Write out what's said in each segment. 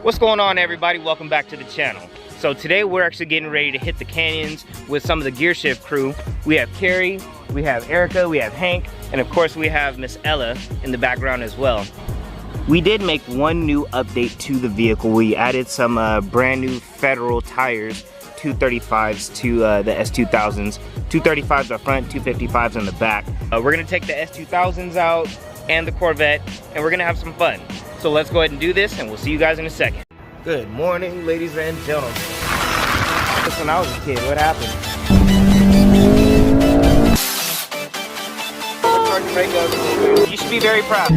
What's going on, everybody? Welcome back to the channel. So today we're actually getting ready to hit the canyons with some of the Gear Shift crew. We have Carrie, we have Erica, we have Hank, and of course we have Miss Ella in the background as well. We did make one new update to the vehicle. We added some brand new Federal tires, 235s to the S2000s. 235s up front, 255s on the back. We're gonna take the S2000s out and the Corvette, and we're gonna have some fun. So let's go ahead and do this, and we'll see you guys in a second. Good morning, ladies and gentlemen. Just when I was a kid, what happened? You should be very proud.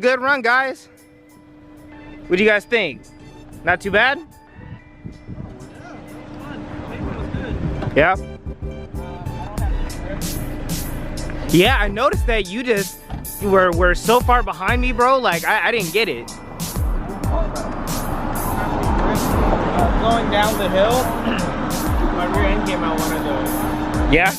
good run, guys. What do you guys think? Not too bad? Yeah. Yeah, I noticed that you just were so far behind me, bro. Like I didn't get it. Going down the hill, my rear end came out one of those. Yeah.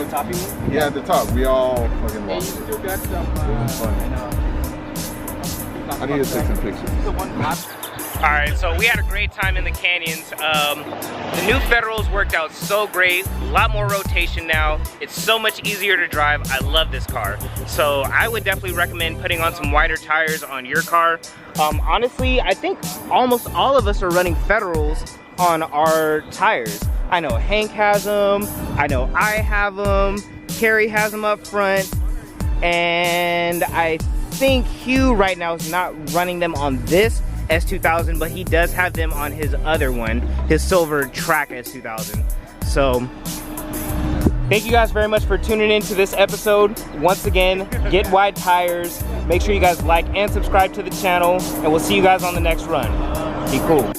The top you? Yeah, at the top. We all fucking Yeah, you lost. still got some. I need to take some pictures. All right, so we had a great time in the canyons. The new Federals worked out so great. A lot more rotation now. It's so much easier to drive. I love this car. So I would definitely recommend putting on some wider tires on your car. Honestly, I think almost all of us are running Federals on our tires. I know Hank has them. I know I have them. Carrie has them up front. And I think Hugh right now is not running them on this S2000, but he does have them on his other one, his silver track S2000. So thank you guys very much for tuning into this episode. Once again, get wide tires. Make sure you guys like and subscribe to the channel, and we'll see you guys on the next run. Be cool.